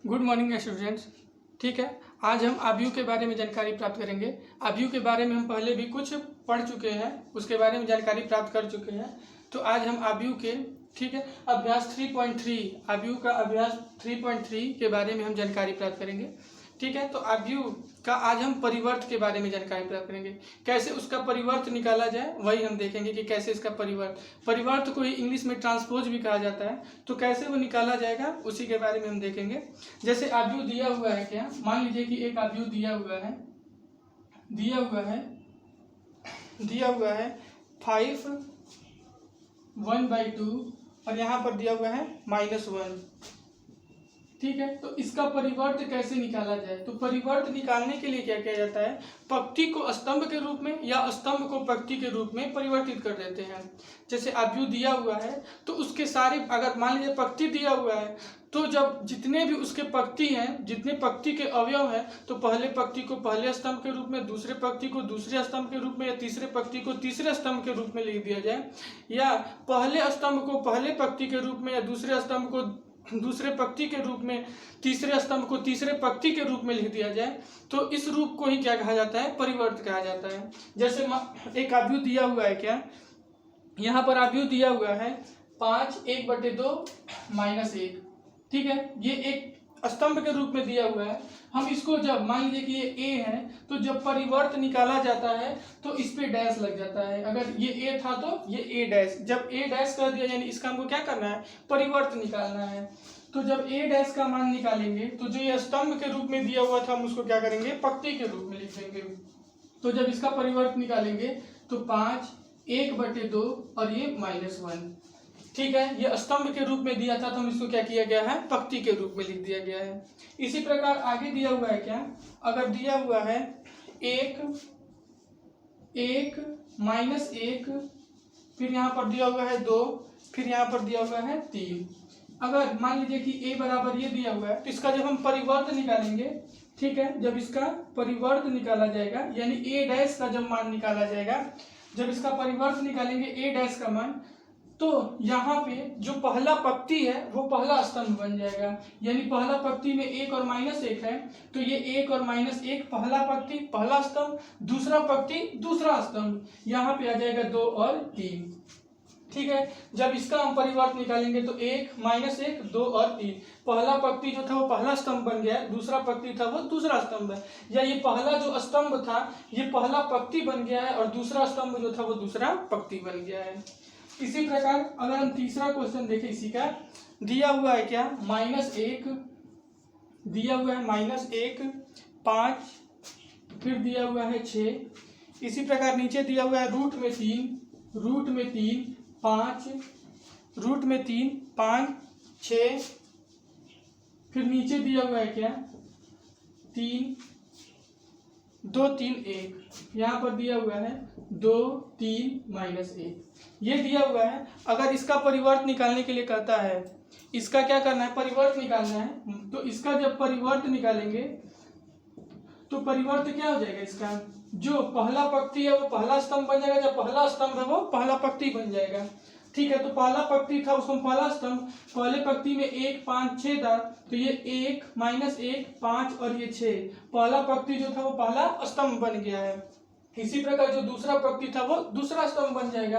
Good morning students. ठीक है, आज हम आव्यूह के बारे में जानकारी प्राप्त करेंगे। आव्यूह के बारे में हम पहले भी कुछ पढ़ चुके हैं, उसके बारे में जानकारी प्राप्त कर चुके हैं। तो आज हम आव्यूह के अभ्यास 3.3 आव्यूह का अभ्यास 3.3 के बारे में हम जानकारी प्राप्त करेंगे। ठीक है, तो आव्यूह का आज हम परिवर्त के बारे में जानकारी प्राप्त करेंगे। कैसे उसका परिवर्त निकाला जाए वही हम देखेंगे कि कैसे इसका परिवर्त को ही इंग्लिश में ट्रांसपोज भी कहा जाता है। तो कैसे वो निकाला जाएगा उसी के बारे में हम देखेंगे। जैसे आव्यूह दिया हुआ है, क्या मान लीजिए कि एक आव्यूह दिया हुआ है 5 1/2 और यहाँ पर दिया हुआ है -1। ठीक है, तो इसका परिवर्त कैसे निकाला जाए? तो परिवर्त निकालने के लिए क्या किया जाता है, पंक्ति को स्तंभ के रूप में या स्तंभ को पंक्ति के रूप में परिवर्तित कर देते हैं। जैसे आव्यूह दिया हुआ है तो उसके सारे, अगर मान लीजिए पंक्ति दिया हुआ है तो जब जितने भी उसके पंक्ति हैं, जितने पंक्ति के अवयव हैं, तो पहले पंक्ति को पहले स्तंभ के रूप में, दूसरे पंक्ति को दूसरे स्तंभ के रूप में या तीसरे पंक्ति को तीसरे स्तंभ के रूप में लिख दिया जाए, या पहले स्तंभ को पहले पंक्ति के रूप में या दूसरे स्तंभ को दूसरे पंक्ति के रूप में, तीसरे स्तंभ को तीसरे पंक्ति के रूप में लिख दिया जाए, तो इस रूप को ही क्या कहा जाता है, परिवर्त कहा जाता है। जैसे एक आव्यूह दिया हुआ है, क्या यहाँ पर आव्यूह दिया हुआ है 5 1/2 -1। ठीक है, ये एक स्तंभ के रूप में दिया हुआ है। हम इसको जब मान लीजिए कि ये ए है, तो जब परिवर्त निकाला जाता है तो इस पे डैश लग जाता है। अगर ये ए था तो ये ए डैश, जब ए डैश कर दिया यानी इसका हमको क्या करना है, परिवर्त निकालना है। तो जब ए डैश का मान निकालेंगे तो जो ये स्तंभ के रूप में दिया हुआ था हम उसको क्या करेंगे, पंक्ति के रूप में लिख देंगे। तो जब इसका परिवर्त निकालेंगे तो 5 1/2 और ये -1। ठीक है, ये स्तंभ के रूप में दिया था तो हम इसको क्या किया गया है, पंक्ति के रूप में लिख दिया गया है। इसी प्रकार आगे दिया हुआ है, क्या अगर दिया हुआ है 1 1 -1, फिर यहाँ पर दिया हुआ है 2, फिर यहाँ पर दिया हुआ है 3। अगर मान लीजिए कि a बराबर ये दिया हुआ है तो इसका जब हम परिवर्त निकालेंगे, ठीक है, जब इसका परिवर्त निकाला जाएगा यानी a डैश का जब मान निकाला जाएगा, जब इसका परिवर्त निकालेंगे a डैश का मान, तो यहाँ पे जो पहला पंक्ति है वो पहला स्तंभ बन जाएगा। यानी पहला पंक्ति में 1 और -1 है, तो ये 1 और -1 पहला पंक्ति पहला स्तंभ, दूसरा पंक्ति दूसरा स्तंभ, यहाँ पे आ जाएगा 2 और 3। ठीक है, जब इसका हम परिवर्त निकालेंगे तो 1 -1 2 और 3, पहला पंक्ति जो था वो पहला स्तंभ बन गया, दूसरा पंक्ति था वो दूसरा स्तंभ है, या ये पहला जो स्तंभ था ये पहला पंक्ति बन गया है और दूसरा स्तंभ जो था वो दूसरा पंक्ति बन गया है। इसी प्रकार अगर हम तीसरा क्वेश्चन देखें, इसी का दिया हुआ है, क्या -1 दिया हुआ है, -1 5, फिर दिया हुआ है 6। इसी प्रकार नीचे दिया हुआ है रूट में 3 5, रूट में 3 5 6, फिर नीचे दिया हुआ है, क्या 3 2 3 1, यहाँ पर दिया हुआ है 2 3 -1, ये दिया हुआ है। अगर इसका परिवर्त निकालने के लिए कहता है, इसका क्या करना है, परिवर्त निकालना है, तो इसका जब परिवर्त निकालेंगे तो परिवर्त क्या हो जाएगा, इसका जो पहला पंक्ति है वो पहला स्तंभ बन जाएगा, जब पहला स्तंभ है वो पहला पंक्ति बन जाएगा। ठीक है, तो पहला पंक्ति था उसको पहला स्तंभ, पहले पंक्ति में 1 5 6 था, तो ये 1 -1 5 और ये 6, पहला पंक्ति जो था वो पहला स्तंभ बन गया है। इसी प्रकार जो दूसरा पंक्ति था वो दूसरा स्तंभ बन जाएगा,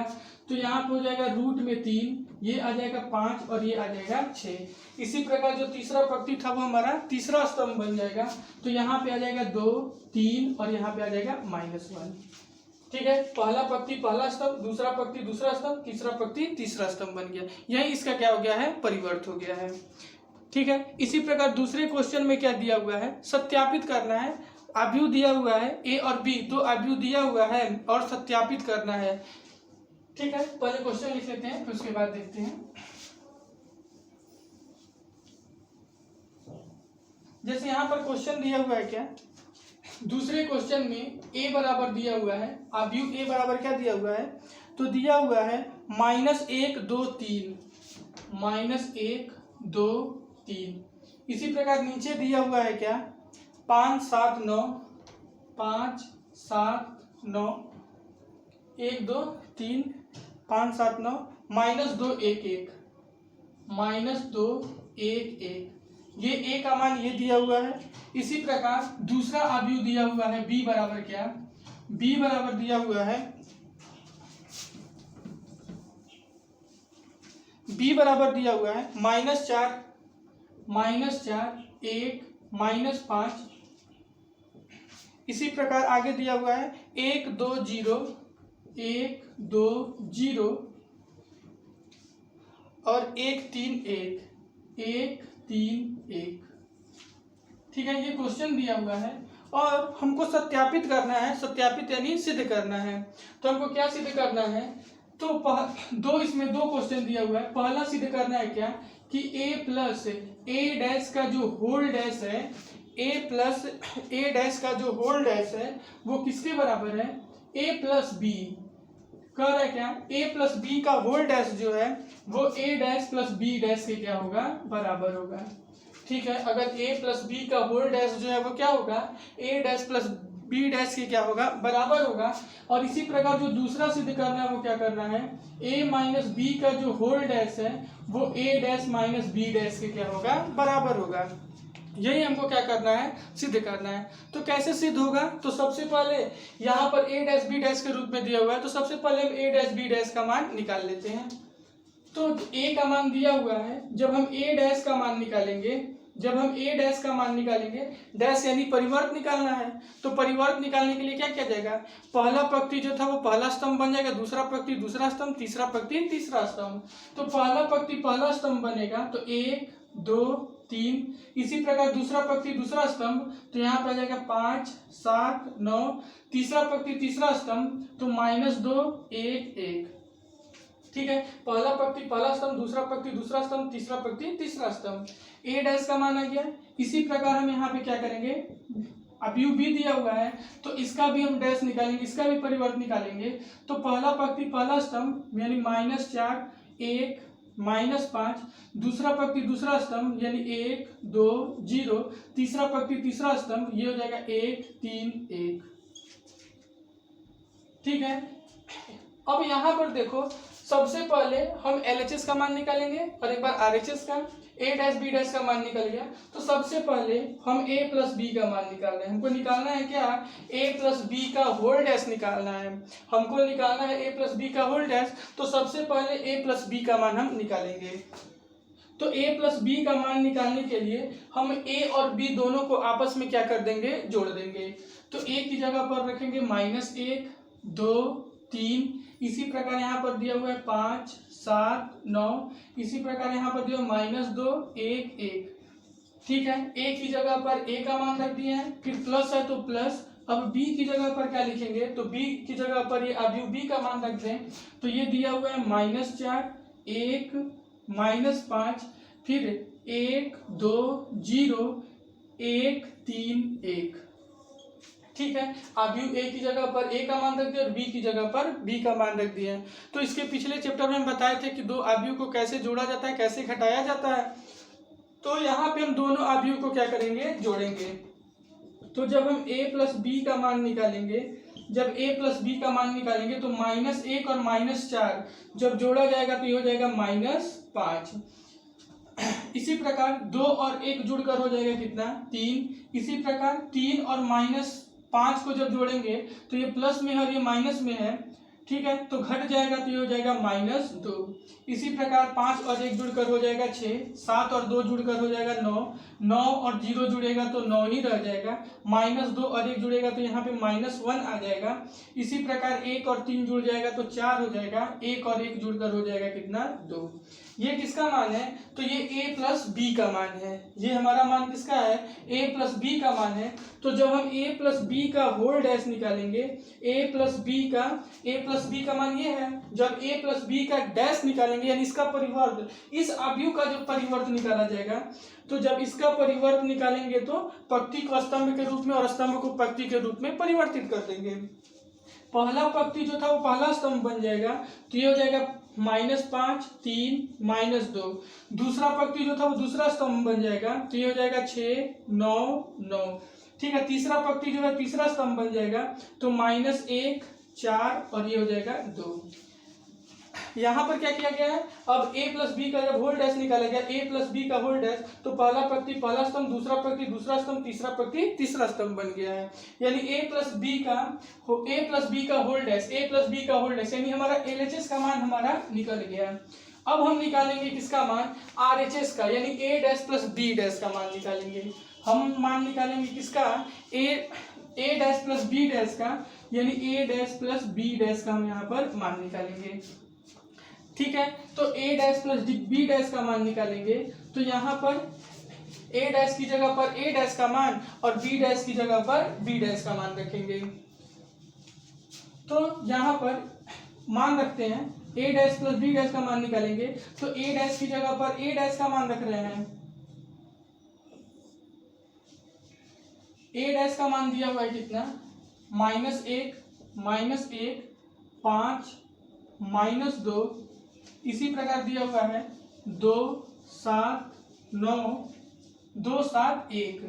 तो यहाँ पे हो जाएगा रूट में 3, ये आ जाएगा 5 और ये आ जाएगा 6। इसी प्रकार जो तीसरा पंक्ति था वो हमारा तीसरा स्तंभ बन जाएगा, तो यहाँ पे आ जाएगा 2 3 और यहाँ पे आ जाएगा -1। ठीक है, पहला पंक्ति पहला स्तंभ, दूसरा पंक्ति दूसरा स्तंभ, तीसरा पंक्ति तीसरा स्तंभ बन गया। यही इसका क्या हो गया है, परिवर्त हो गया है। ठीक है, इसी प्रकार दूसरे क्वेश्चन में क्या दिया हुआ है, सत्यापित करना है। आव्यूह दिया हुआ है a और b, दो आव्यूह दिया हुआ है और सत्यापित करना है। ठीक है, पहले क्वेश्चन लिख लेते हैं फिर उसके बाद देखते हैं। जैसे यहाँ पर क्वेश्चन दिया हुआ है, क्या दूसरे क्वेश्चन में a बराबर दिया हुआ है, आव्यूह a बराबर क्या दिया हुआ है, तो दिया हुआ है -1 2 3 -1 2 3। इसी प्रकार नीचे दिया हुआ है, क्या 5 7 9 5 7 9 1 2 3 5 7 9 -2 1 1 -2 1 1। ये a का मान ये दिया हुआ है। इसी प्रकार दूसरा अवयव दिया हुआ है b बराबर क्या, b बराबर दिया हुआ है, b बराबर दिया हुआ है -4, -4, 1, -5। इसी प्रकार आगे दिया हुआ है 1 2 0, 1 2 0 और 1 3 1, 1 3 1। ठीक है, ये क्वेश्चन दिया हुआ है और हमको सत्यापित करना है। सत्यापित यानी सिद्ध करना है। तो हमको क्या सिद्ध करना है, तो इसमें दो क्वेश्चन दिया हुआ है। पहला सिद्ध करना है क्या कि a प्लस ए डैश का जो होल डैश है, a प्लस ए डैश का जो होल डैश है वो किसके बराबर है, a प्लस बी। कह रहा है क्या, a प्लस बी का होल डैश जो है वो a dash plus b dash के क्या होगा, बराबर होगा। ठीक है, अगर a प्लस बी का होल डैश जो है वो क्या होगा, a dash plus b dash के क्या होगा, बराबर होगा। और इसी प्रकार जो दूसरा सिद्ध करना है वो क्या करना है, a माइनस बी का जो होल डैश है वो a dash minus b dash के क्या होगा, बराबर होगा। यही हमको क्या करना है, सिद्ध करना है। तो कैसे सिद्ध होगा, तो सबसे पहले यहाँ पर a डैश b डैश के रूप में दिया हुआ है, तो सबसे पहले हम a डैश b डैश का मान निकाल लेते हैं। तो a का मान दिया हुआ है, जब हम a डैश का मान निकालेंगे, डैश यानी परिवर्त निकालना है। तो परिवर्त निकालने के लिए क्या किया जाएगा, पहला पंक्ति जो था वो पहला स्तंभ बन जाएगा, दूसरा पंक्ति दूसरा स्तंभ, तीसरा पंक्ति तीसरा स्तंभ। तो पहला पंक्ति पहला स्तंभ बनेगा तो 1 2 3। इसी प्रकार दूसरा पंक्ति दूसरा स्तंभ, तो यहाँ पे आ जाएगा 5 7 9। तीसरा पंक्ति तीसरा स्तंभ, तो -2 1 1। ठीक है, पहला पंक्ति पहला स्तंभ, दूसरा पंक्ति दूसरा स्तंभ, तीसरा पंक्ति तीसरा स्तंभ। a डैश का मान आ गया। इसी प्रकार हम यहाँ पे क्या करेंगे, अवयव b दिया हुआ है तो इसका भी हम डैश निकालेंगे, इसका भी परिवर्त निकालेंगे। तो पहला पंक्ति पहला स्तंभ यानी -4 1 -5, दूसरा पंक्ति दूसरा स्तंभ यानी 1 2 0, तीसरा पंक्ति तीसरा स्तंभ, ये हो जाएगा 1 3 1। ठीक है, अब यहाँ पर देखो, सबसे पहले हम LHS का मान निकालेंगे और एक बार RHS का। a डैश b डैश का मान निकल गया, तो सबसे पहले हम a प्लस b का मान निकाल रहे हैं। हमको निकालना है क्या, a प्लस b का होल डैश निकालना है। हमको निकालना है a प्लस b का होल डैश। तो सबसे पहले a प्लस b का मान हम निकालेंगे। तो a प्लस b का मान निकालने के लिए हम a और b दोनों को आपस में क्या कर देंगे, जोड़ देंगे। तो a की जगह पर रखेंगे -1 2 3। इसी प्रकार यहाँ पर दिया हुआ है 5 7 9। इसी प्रकार यहाँ पर दिया -2 1 1। ठीक है, a की जगह पर a का मान रख दिए हैं, फिर प्लस है तो प्लस। अब b की जगह पर क्या लिखेंगे, तो b की जगह पर ये अवयव b का मान रख दें। तो ये दिया हुआ है -4 1 -5, फिर 1 2 0 1 3 1। ठीक है, अवयव a की जगह पर a का मान रख दिया और b की जगह पर b का मान रख दिया है। तो इसके पिछले चैप्टर में हम बताए थे कि दो अवयव को कैसे जोड़ा जाता है, कैसे घटाया जाता है। तो यहाँ पे हम दोनों अवयव को क्या करेंगे, जोड़ेंगे। तो जब हम a प्लस b का मान निकालेंगे, तो -1 और -4 जब जोड़ा जाएगा तो ये हो जाएगा -5। इसी प्रकार 2 और 1 जुड़कर हो जाएगा कितना, 3। इसी प्रकार 3 और -5 को जब जोड़ेंगे तो ये प्लस में है और ये माइनस में है। ठीक है, तो घट जाएगा तो ये हो जाएगा -2। इसी प्रकार 5 और 1 जुड़कर हो जाएगा 6, 7 और 2 जुड़कर हो जाएगा 9, 9 और 0 जुड़ेगा तो 9 ही रह जाएगा। -2 और 1 जुड़ेगा तो यहाँ पे -1 आ जाएगा। इसी प्रकार 1 और 3 जुड़ जाएगा तो 4 हो जाएगा। 1 और 1 जुड़कर हो जाएगा कितना, 2। ये किसका मान है, तो ये a प्लस बी का मान है। ये हमारा मान किसका है, a प्लस बी का मान है। तो जब हम a प्लस बी का होल डैश निकालेंगे, a प्लस बी का मान ये है। जब a प्लस बी का डैश निकालेंगे यानी इसका परिवर्त, इस अवयव का जो परिवर्त निकाला जाएगा, तो जब इसका परिवर्त निकालेंगे तो पंक्ति को स्तंभ के रूप में और स्तंभ को पंक्ति के रूप में परिवर्तित कर देंगे। पहला पंक्ति जो था वो पहला स्तंभ बन जाएगा, तो ये हो जाएगा -5 3 -2। दूसरा पंक्ति जो था वो दूसरा स्तंभ बन जाएगा, तो ये हो जाएगा 6 9 9। ठीक है, तीसरा पंक्ति जो है तीसरा स्तंभ बन जाएगा, तो -1 4 और ये हो जाएगा 2। यहाँ पर क्या किया गया है, अब a प्लस बी का जब होल डैश निकाला गया, a प्लस बी का होल डैश, तो पहला पंक्ति पहला स्तंभ, दूसरा पंक्ति दूसरा स्तंभ, तीसरा पंक्ति तीसरा स्तंभ बन गया है। यानी a प्लस बी का whole dash, a plus B का होल डैश, यानी हमारा LHS का मान हमारा निकल गया। अब हम निकालेंगे किसका मान, RHS का, यानी a dash plus b dash का मान निकालेंगे। हम मान निकालेंगे किसका, a dash plus b dash का, यानी a dash plus b dash का हम यहाँ पर मान निकालेंगे। ठीक है, तो a dash plus b dash का मान निकालेंगे, तो यहाँ पर a डैश की जगह पर a डैश का मान और b डैश की जगह पर b डैश का मान रखेंगे। तो यहाँ पर मान रखते हैं, a dash plus b dash का मान निकालेंगे, तो a डैश की जगह पर a डैश का मान रख रहे हैं। a डैश का मान दिया हुआ है कितना, -1, -1, 5, -2, इसी प्रकार दिया हुआ है 2, 7, 9, 2, 7, 1,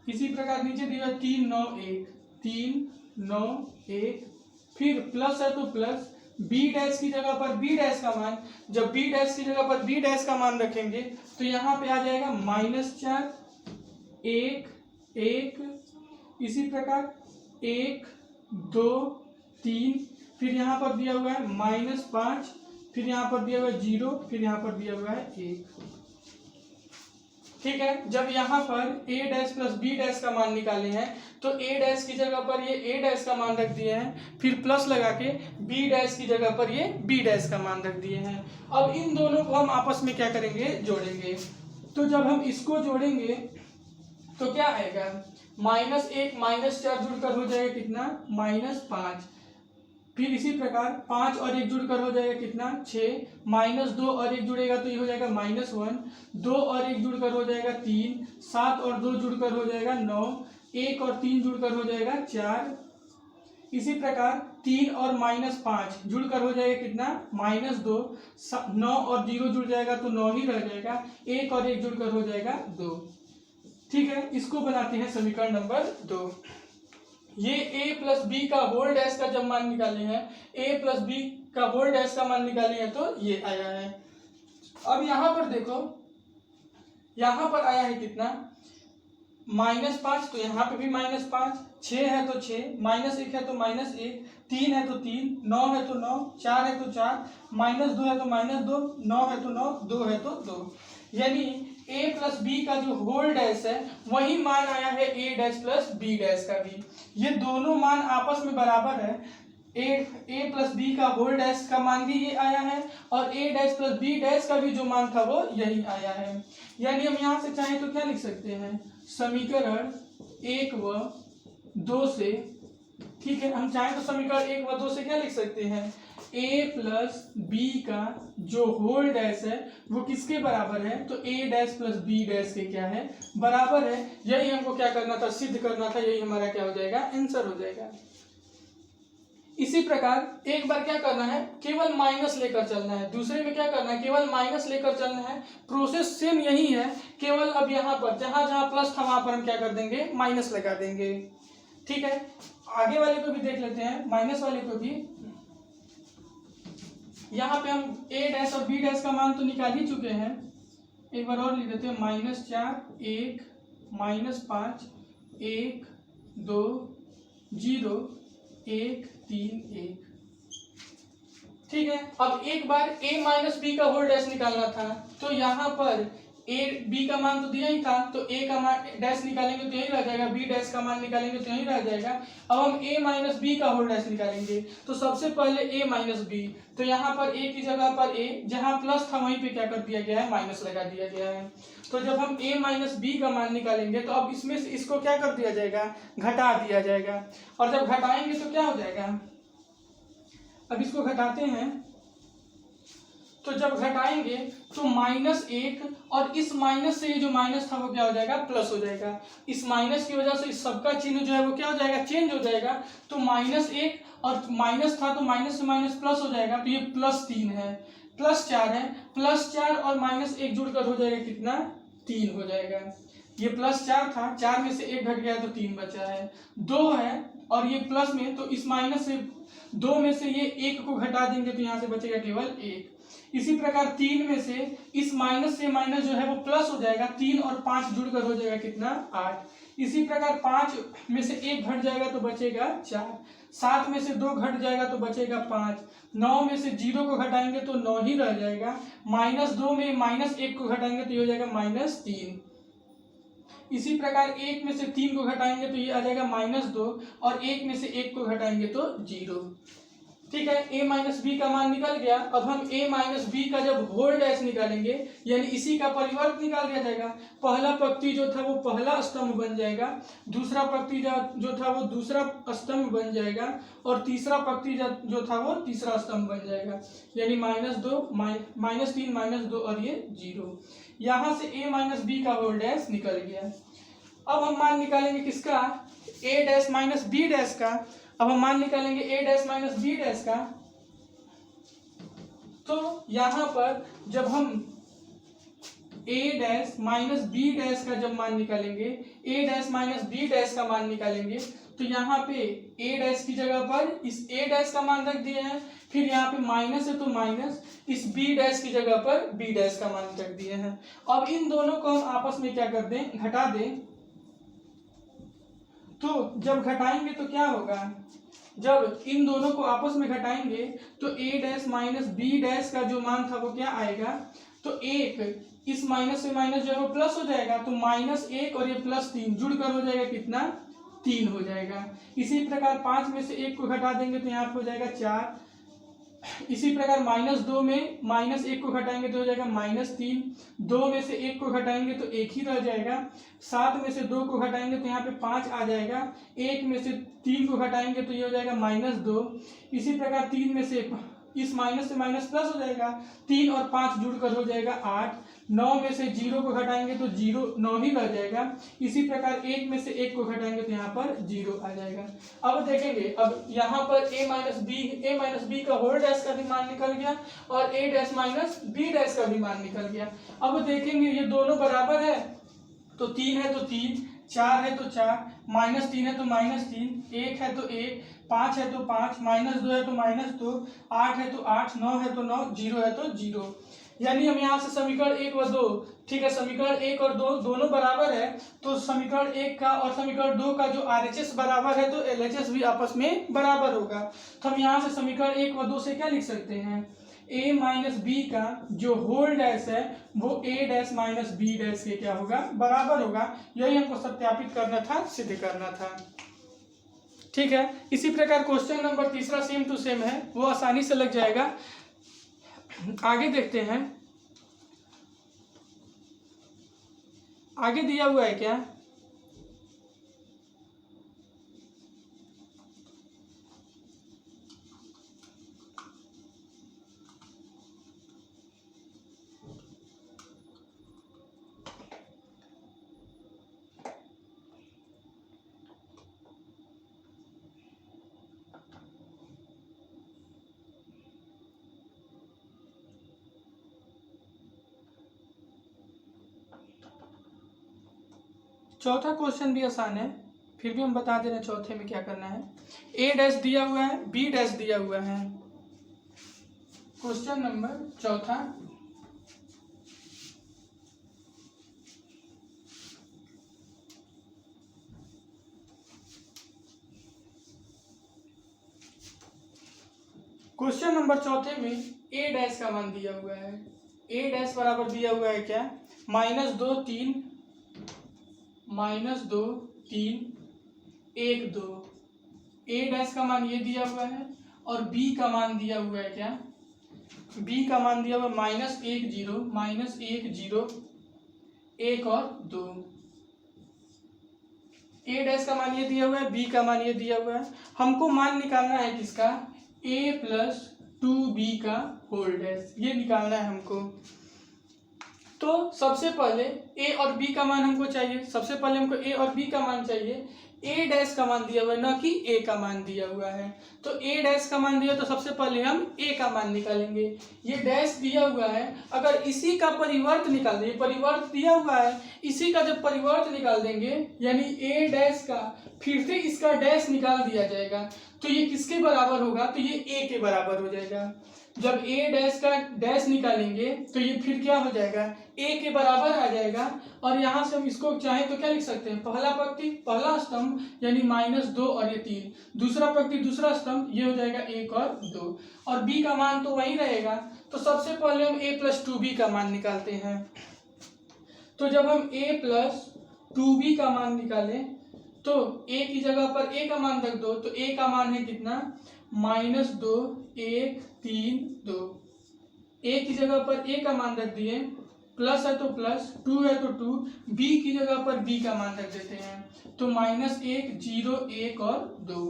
इसी प्रकार नीचे दिया 3, 9, 1, 3, 9, 1, फिर प्लस है तो प्लस b डैश की जगह पर b डैश का मान, जब b डैश की जगह पर b डैश का मान रखेंगे तो यहाँ पे आ जाएगा -4, 1, 1, इसी प्रकार 1, 2, 3, फिर यहाँ पर दिया हुआ है -5, फिर यहाँ पर दिया हुआ है 0, फिर यहाँ पर दिया हुआ है 1। ठीक है, जब यहाँ पर a dash plus b dash का मान निकाले हैं तो a डैश की जगह पर ये a डैश का मान रख दिए हैं, फिर प्लस लगा के b डैश की जगह पर ये b डैश का मान रख दिए हैं। अब इन दोनों को हम आपस में क्या करेंगे, जोड़ेंगे। तो जब हम इसको जोड़ेंगे तो क्या आएगा, -1 -4 जुड़कर हो जाएगा कितना, -5, फिर इसी प्रकार 5 और 1 जुड़कर हो जाएगा कितना, 6, -2 और 1 जुड़ेगा तो ये हो जाएगा -1, 2 और 1 जुड़कर हो जाएगा 3, 7 और 2 जुड़कर हो जाएगा 9, 1 और 3 जुड़कर हो जाएगा 4, इसी प्रकार 3 और -5 जुड़कर हो जाएगा कितना, -2, 9 और 0 जुड़ जाएगा तो 9 ही रह जाएगा, 1 और 1 जुड़कर हो जाएगा 2। ठीक है, इसको बनाते हैं समीकरण नंबर 2। ये a प्लस बी का होल डैश का जब मान निकाले हैं, a प्लस बी का होल डैश का मान निकाले हैं तो ये आया है। अब यहाँ पर देखो, यहाँ पर आया है कितना, -5, तो यहाँ पे भी -5, 6 है तो 6, -1 है तो -1, 3 है तो 3, 9 है तो 9, 4 है तो 4, -2 है तो -2, 9 है तो 9, 2 है तो 2, यानी a प्लस बी का जो होल डैश है वही मान आया है a dash plus b dash का भी। ये दोनों मान आपस में बराबर है, a प्लस बी का होल डैश का मान भी ये आया है और a dash plus b dash का भी जो मान था वो यही आया है। यानी हम यहाँ से चाहें तो क्या लिख सकते हैं, समीकरण 1 व 2 से, ठीक है, हम चाहें तो समीकरण 1 व 2 से क्या लिख सकते हैं, a प्लस बी का जो होल डैश है वो किसके बराबर है, तो a dash plus b dash के क्या है, बराबर है। यही हमको क्या करना था, सिद्ध करना था, यही हमारा क्या हो जाएगा, आंसर हो जाएगा। इसी प्रकार एक बार क्या करना है, केवल माइनस लेकर चलना है, दूसरे में क्या करना है, केवल माइनस लेकर चलना है। प्रोसेस सेम यही है, केवल अब यहाँ पर जहां जहां प्लस था वहां पर हम क्या कर देंगे, माइनस लगा देंगे। ठीक है, आगे वाले को भी देख लेते हैं, माइनस वाले को भी। यहाँ पे हम a डैश और b डैश का मान तो निकाल ही चुके हैं, एक बार और लिख देते हैं, -4, 1, -5, 1, 2, 0, 1, 3, 1। ठीक है, अब एक बार a माइनस बी का होल डैश निकालना था, तो यहाँ पर a b का मान तो दिया ही था, तो a का मान डैश निकालेंगे तो यही रह जाएगा, b डैश का मान निकालेंगे तो यही रह जाएगा। अब हम a माइनस बी का होल डैश निकालेंगे, तो सबसे पहले a माइनस बी, तो यहाँ पर a की जगह पर a, जहाँ प्लस था वहीं पे क्या कर दिया गया है, माइनस लगा दिया गया है। तो जब हम a माइनस बी का मान निकालेंगे तो अब इसमें से इसको क्या कर दिया जाएगा, घटा दिया जाएगा, और जब घटाएंगे तो क्या हो जाएगा, अब इसको घटाते हैं, तो जब घटाएंगे तो -1 और इस माइनस से ये जो माइनस था वो क्या हो जाएगा, प्लस हो जाएगा। इस माइनस की वजह से इस सबका चिन्ह जो है वो क्या हो जाएगा, चेंज हो जाएगा। तो -1 और माइनस था तो माइनस से माइनस प्लस हो जाएगा, तो ये +3 है, +4 है, +4 और -1 जुड़कर हो जाएगा कितना, 3 हो जाएगा। ये +4 था, 4 में से 1 घट गया तो 3 बचा है, 2 है और ये प्लस में, तो इस माइनस से 2 में से ये 1 को घटा देंगे तो यहाँ से बचेगा केवल 1। इसी प्रकार 3 में से इस माइनस से माइनस जो है वो प्लस हो जाएगा, 3 और 5 जुड़कर हो जाएगा कितना 8। इसी प्रकार 5 में से 1 घट जाएगा तो बचेगा 4, 7 में से 2 घट जाएगा तो बचेगा 5, 9 में से 0 को घटाएंगे तो 9 ही रह जाएगा, -2 में -1 को घटाएंगे तो ये हो जाएगा -3। इसी प्रकार 1 में से 3 को घटाएंगे तो ये आ जाएगा -2 और 1 में से 1 को घटाएंगे तो 0। ठीक है, a माइनस बी का मान निकल गया। अब हम a माइनस बी का जब होल डैश निकालेंगे यानी इसी का परिवर्त निकाल दिया जाएगा। पहला पंक्ति जो था वो पहला स्तंभ बन जाएगा, दूसरा पंक्ति जो था वो दूसरा स्तंभ बन जाएगा और तीसरा पंक्ति जो था वो तीसरा स्तंभ बन जाएगा, यानी -2 -3 -2 और ये 0। यहाँ से a माइनस बी का होल डैश निकल गया। अब हम मान निकालेंगे किसका, a dash minus B dash का। अब हम मान निकालेंगे a dash minus B dash का। तो यहां पर जब हम a dash minus B dash का जब मान निकालेंगे, a dash minus B dash का मान निकालेंगे तो यहाँ पे a डैश की जगह पर इस a डैश का मान रख दिए हैं, फिर यहाँ पे माइनस है तो माइनस, इस b डैश की जगह पर b डैश का मान रख दिए हैं। अब इन दोनों को हम आपस में क्या कर दें, घटा दें। तो जब घटाएंगे तो क्या होगा, जब इन दोनों को आपस में घटाएंगे तो a dash minus B dash का जो मान था वो क्या आएगा, तो 1 इस माइनस से माइनस जो है वो प्लस हो जाएगा, तो -1 और ये +3 जुड़कर हो जाएगा कितना 3 हो जाएगा। इसी प्रकार 5 में से 1 को घटा देंगे तो यहाँ पे हो जाएगा 4। इसी प्रकार -2 में -1 को घटाएंगे तो हो जाएगा -3, 2 में से 1 को घटाएंगे तो 1 ही रह जाएगा, 7 में से 2 को घटाएंगे तो यहाँ पे 5 आ जाएगा, 1 में से 3 को घटाएंगे तो ये हो जाएगा -2। इसी प्रकार 3 में से इस माइनस से माइनस प्लस हो जाएगा, 3 और 5 जुड़कर हो जाएगा 8, 9 में से 0 को घटाएंगे तो 9 ही रह जाएगा। इसी प्रकार 1 में से 1 को घटाएंगे तो यहाँ पर 0 आ जाएगा। अब देखेंगे, अब यहाँ पर a माइनस बी का होल डैश का भी मान निकल गया और a dash minus B dash का भी मान निकल गया। अब देखेंगे ये दोनों बराबर है तो 3 है तो 3, 4 है तो 4, -3 है तो -3, 1 है तो 1, 5 है तो 5, -2 है तो -2, 8 है तो 8, 9 है तो 9, 0 है तो 0। यानी हम यहाँ से समीकरण 1 व 2, ठीक है, समीकरण 1 और 2 दोनों बराबर है, तो समीकरण 1 का और समीकरण 2 का जो RHS बराबर है तो LHS भी आपस में बराबर होगा। तो हम यहाँ से समीकरण 1 व 2 से क्या लिख सकते हैं, a माइनस बी का जो होल डैश है वो a dash minus B dash के क्या होगा, बराबर होगा। यही हमको सत्यापित करना था, सिद्ध करना था। ठीक है, इसी प्रकार क्वेश्चन नंबर तीसरा सेम टू सेम है, वो आसानी से लग जाएगा। आगे देखते हैं, आगे दिया हुआ है क्या, चौथा क्वेश्चन भी आसान है, फिर भी हम बता दे रहे हैं चौथे में क्या करना है। a डैश दिया हुआ है, b डैश दिया हुआ है। क्वेश्चन नंबर चौथा, क्वेश्चन नंबर चौथे में a डैश का मान दिया हुआ है। a डैश बराबर दिया हुआ है क्या, -2 3 -2 3 1 2। a डैश का मान ये दिया हुआ है और b का मान दिया हुआ है क्या, b का मान दिया हुआ है -1 0 -1 0 1 और 2। a डैश का मान ये दिया हुआ है, b का मान ये दिया हुआ है। हमको मान निकालना है किसका, a + 2b का होल डैश, ये निकालना है हमको। तो सबसे पहले ए और बी का मान हमको चाहिए, सबसे पहले हमको ए और बी का मान चाहिए। ए डैश का मान दिया हुआ है, ना कि ए का मान दिया हुआ है। तो ए डैश का मान दिया तो सबसे पहले हम ए का मान निकालेंगे। ये डैश दिया हुआ है, अगर इसी का परिवर्त निकाल देंगे, परिवर्त दिया हुआ है, इसी का जब परिवर्त निकाल देंगे यानी ए डैश का फिर से इसका डैश निकाल दिया जाएगा, तो ये किसके बराबर होगा? तो ये ए के बराबर हो जाएगा। जब ए डैश का डैश निकालेंगे तो ये फिर क्या हो जाएगा? ए के बराबर आ जाएगा। और यहाँ से हम इसको चाहें तो क्या लिख सकते हैं? पहला पंक्ति पहला स्तंभ यानी -2 और ये 3, दूसरा पंक्ति दूसरा स्तंभ, ये हो जाएगा 1 और 2, और बी का मान तो वही रहेगा। तो सबसे पहले हम a + 2b का मान निकालते हैं। तो जब हम a + 2b का मान निकालें तो a की जगह पर a का मान रख दो, तो a का मान है कितना? -2 1 3 2। a की जगह पर a का मान रख दिए, प्लस है तो प्लस, 2 है तो 2, b की जगह पर b का मान रख देते हैं। तो -1 0 1 और 2,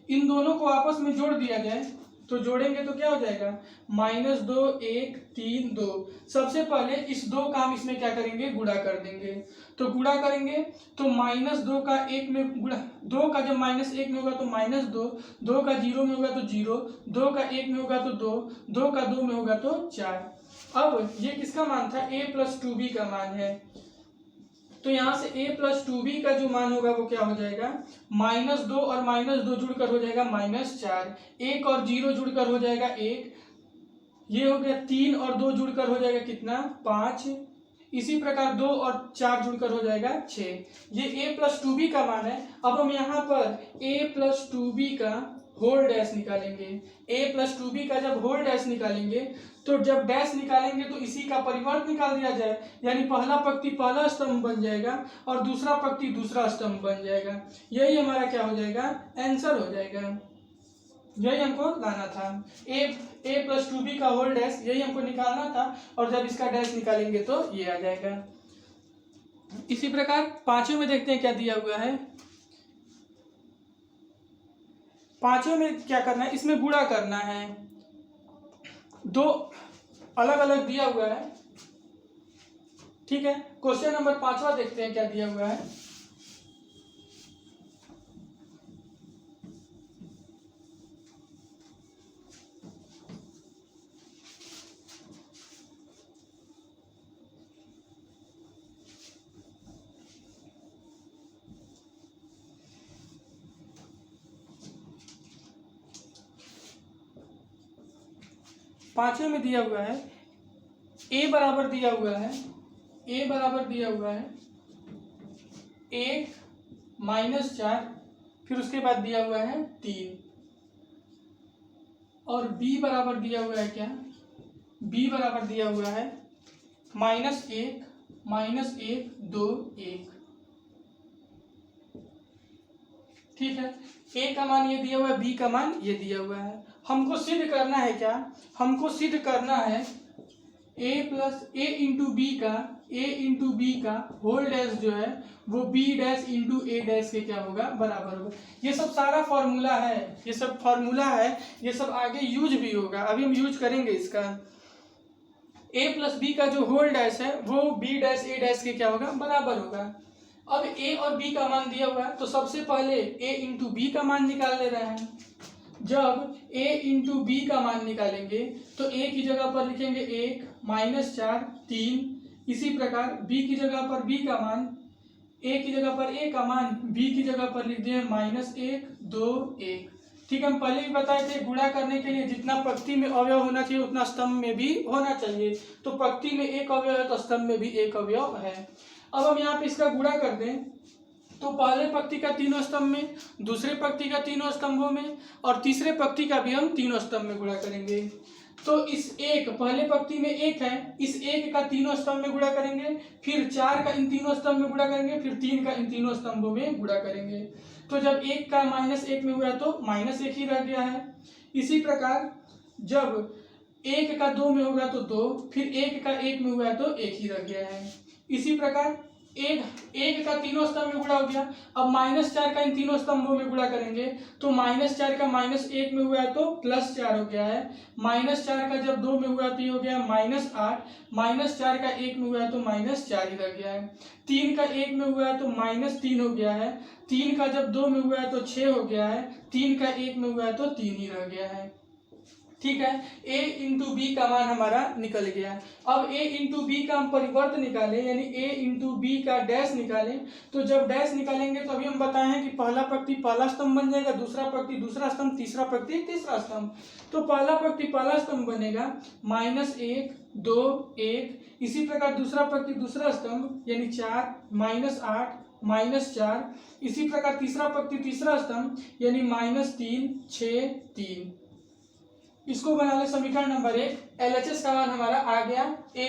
इन दोनों को आपस में जोड़ दिया जाए तो जोड़ेंगे तो क्या हो जाएगा? -2 1 3 2। सबसे पहले इस 2 का हम इसमें क्या करेंगे? गुणा कर देंगे। तो गुणा करेंगे तो -2 का 1 में गुणा, 2 का जब -1 में होगा तो -2, 2 का 0 में होगा तो 0, 2 का 1 में होगा तो 2, 2 का 2 में होगा तो 4। अब ये किसका मान था? a + 2b का मान है। तो यहाँ से a + 2b का जो मान होगा वो क्या हो जाएगा? -2 और -2 जुड़कर हो जाएगा -4, 1 और 0 जुड़कर हो जाएगा 1, ये हो गया 3 और 2 जुड़कर हो जाएगा कितना? 5, इसी प्रकार 2 और 4 जुड़कर हो जाएगा 6। ये a + 2b का मान है। अब हम यहाँ पर a + 2b का होल डैश निकालेंगे। a + 2b का जब होल डैश निकालेंगे तो जब डैश निकालेंगे तो इसी का परिवर्त निकाल दिया जाए, यानी पहला पंक्ति पहला स्तंभ बन जाएगा और दूसरा पंक्ति दूसरा स्तंभ बन जाएगा। यही हमारा क्या हो जाएगा? आंसर हो जाएगा। यही हमको लाना था, a + 2b का होल डैश, यही हमको निकालना था। और जब इसका डैश निकालेंगे तो ये आ जाएगा। इसी प्रकार पांचवें में देखते हैं क्या दिया हुआ है। पांचवें में क्या करना है? इसमें गुणा करना है। दो अलग अलग दिया हुआ है, ठीक है। क्वेश्चन नंबर 5वां देखते हैं क्या दिया हुआ है। पांचवें में दिया हुआ है a बराबर दिया हुआ है, a बराबर दिया हुआ है 1 - 4, फिर उसके बाद दिया हुआ है 3, और b बराबर दिया हुआ है क्या? b बराबर दिया हुआ है -1 -1 2 1, ठीक है। a का मान ये दिया हुआ है, b का मान ये दिया हुआ है। हमको सिद्ध करना है क्या? हमको सिद्ध करना है a × b का होल डैश जो है वो b डैश × a डैश के क्या होगा? बराबर होगा। ये सब सारा फॉर्मूला है, ये सब फॉर्मूला है, ये सब आगे यूज भी होगा, अभी हम यूज करेंगे इसका। a + b का जो होल डैश है वो b डैश a डैश के क्या होगा? बराबर होगा। अब a और b का मान दिया हुआ है तो सबसे पहले a × b का मान निकाल ले रहे हैं। जब a × b का मान निकालेंगे तो a की जगह पर लिखेंगे 1 -4 3, इसी प्रकार b की जगह पर b का मान, a की जगह पर a का मान, b की जगह पर लिख दिए -1 2 1, ठीक है। हम पहले भी बताए थे गुणा करने के लिए जितना पंक्ति में अवयव होना चाहिए उतना स्तंभ में भी होना चाहिए। तो पंक्ति में एक अवयव है तो स्तंभ में भी एक अवयव है। अब हम यहाँ पे इसका गुणा कर दें तो पहले पंक्ति का तीनों स्तंभ में, दूसरे पंक्ति का तीनों स्तंभों में, और तीसरे पंक्ति का भी हम तीनों स्तंभ में गुणा करेंगे। तो इस एक पहले पंक्ति में 1 है, इस 1 का तीनों स्तंभ में गुणा करेंगे, फिर 4 का इन तीनों स्तंभ में गुणा करेंगे, फिर 3 का इन तीनों स्तंभों में गुणा करेंगे। तो जब 1 का -1 में हुआ तो -1 ही रह गया है। इसी प्रकार जब 1 का 2 में होगा तो 2, फिर 1 का 1 में हुआ तो 1 ही रह गया है। इसी प्रकार एक का तीनों स्तंभ में गुणा हो गया। अब -4 का इन तीनों स्तंभों में गुणा करेंगे तो -4 का -1 में हुआ है तो +4 हो गया है। -4 का जब 2 में हुआ तो ये हो गया -8, -4 का 1 में हुआ है तो -4 ही रह गया है। 3 का 1 में हुआ है तो -3 हो गया है। 3 का जब 2 में हुआ है तो 6 हो गया है। 3 का 1 में हुआ है तो 3 ही रह गया है। ठीक है, a इंटू बी का मान हमारा निकल गया। अब a इंटू बी का हम परिवर्त निकालें, यानी a इंटू बी का डैश निकालें। तो जब डैश निकालेंगे तो अभी हम बताए हैं कि पहला पंक्ति पहला स्तंभ बन जाएगा, दूसरा पंक्ति दूसरा स्तंभ, तीसरा पंक्ति तीसरा स्तंभ। तो पहला पंक्ति पहला स्तंभ बनेगा -1 2 1। इसी प्रकार दूसरा पंक्ति दूसरा स्तंभ यानी 4 -8 -4। इसी प्रकार तीसरा पंक्ति तीसरा स्तंभ यानी -3 6 3। इसको बना ले समीकरण नंबर 1। LHS का मान हमारा आ गया, a